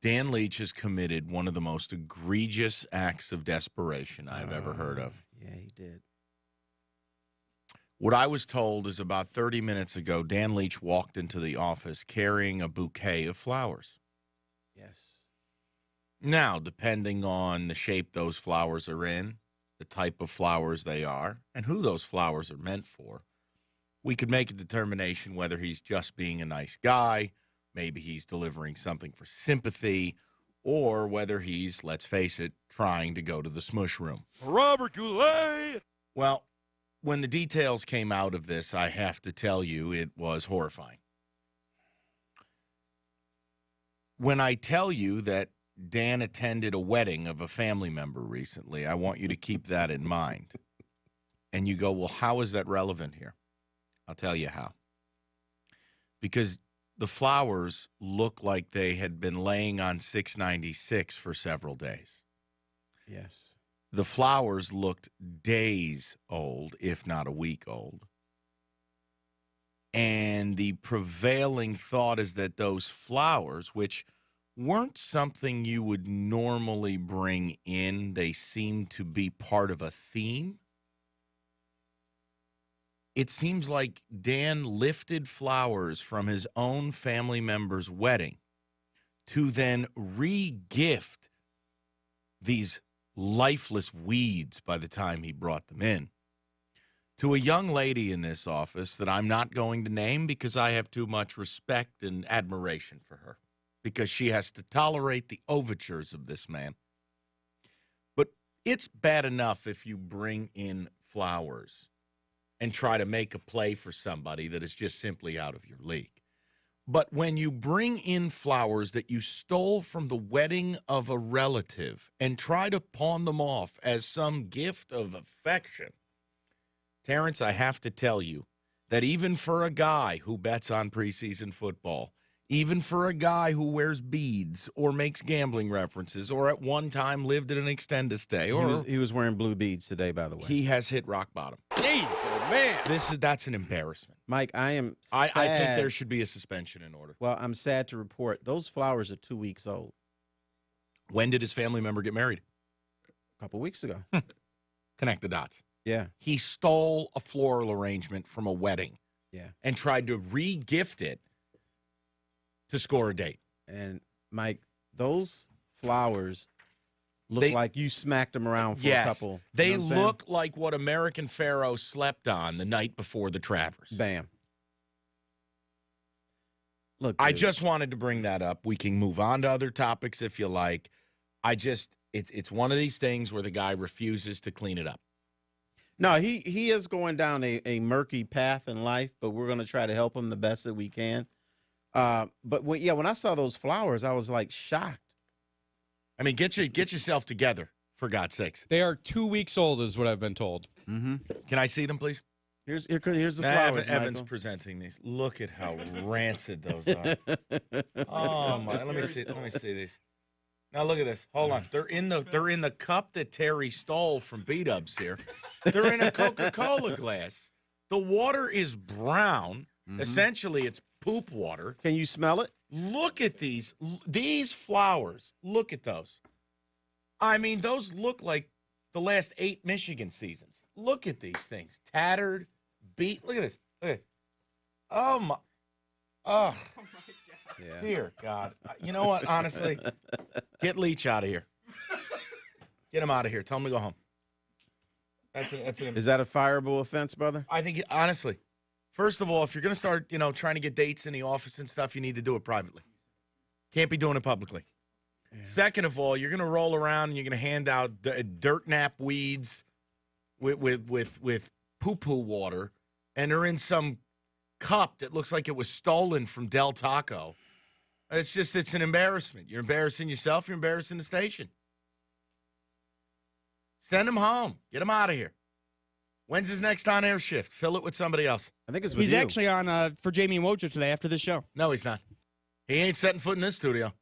Dan Leach has committed one of the most egregious acts of desperation I've ever heard of. Yeah, he did. What I was told is about 30 minutes ago, Dan Leach walked into the office carrying a bouquet of flowers. Yes. Now, depending on the shape those flowers are in, the type of flowers they are, and who those flowers are meant for, we could make a determination whether he's just being a nice guy, maybe he's delivering something for sympathy, or whether he's, let's face it, trying to go to the smush room. Robert Goulet! Well, when the details came out of this, I have to tell you, it was horrifying. When I tell you that Dan attended a wedding of a family member recently, I want you to keep that in mind. And you go, well, how is that relevant here? I'll tell you how. Because the flowers look like they had been laying on 696 for several days. Yes. The flowers looked days old, if not a week old. And the prevailing thought is that those flowers, which weren't something you would normally bring in, they seemed to be part of a theme. It seems like Dan lifted flowers from his own family member's wedding to then re-gift these lifeless weeds by the time he brought them in to a young lady in this office that I'm not going to name because I have too much respect and admiration for her because she has to tolerate the overtures of this man. But it's bad enough if you bring in flowers and try to make a play for somebody that is just simply out of your league. But when you bring in flowers that you stole from the wedding of a relative and try to pawn them off as some gift of affection, Terrence, I have to tell you that even for a guy who bets on preseason football, even for a guy who wears beads or makes gambling references or at one time lived in an extended stay, or He was wearing blue beads today, by the way. he has hit rock bottom. Jeez, oh man! That's an embarrassment. Mike, I am sad. I think there should be a suspension in order. Well, I'm sad to report those flowers are 2 weeks old. When did his family member get married? A couple weeks ago. Connect the dots. Yeah. He stole a floral arrangement from a wedding Yeah. and tried to re-gift it to score a date. And Mike, those flowers look like you smacked them around for a couple. They you know what I'm saying? look like what American Pharaoh slept on the night before the Travers. Bam. Look, I dude. just wanted to bring that up. We can move on to other topics if you like. It's one of these things where the guy refuses to clean it up. No, he is going down a murky path in life, but we're going to try to help him the best that we can. But when I saw those flowers, I was like shocked. I mean, get yourself together, for God's sakes. They are 2 weeks old, is what I've been told. Mm-hmm. Can I see them, please? Here's the flowers. Evan's Michael. presenting these. Look at how rancid those are. Oh my! Let me see these. Now look at this. Hold on. They're in the cup that Terry stole from B-Dubs here. They're in a Coca-Cola glass. The water is brown. Mhm. Essentially, it's poop water. Can you smell it? Look at these flowers. Look at those. I mean, those look like the last 8 Michigan seasons. Look at these things. Tattered, beat. Look at this. Look at it. Oh, my. Oh, Yeah. dear God. You know what? Honestly, get Leach out of here. Get him out of here. Tell him to go home. Is that a fireable offense, brother? I think, honestly, first of all, if you're going to start, trying to get dates in the office and stuff, you need to do it privately. Can't be doing it publicly. Yeah. Second of all, you're going to roll around and you're going to hand out dirt nap weeds with poo-poo water, and they're in some cup that looks like it was stolen from Del Taco. It's an embarrassment. You're embarrassing yourself. You're embarrassing the station. Send him home. Get him out of here. When's his next on-air shift? Fill it with somebody else. I think it's with He's you. actually on for Jamie and Wojcik today after this show. No, he's not. He ain't setting foot in this studio.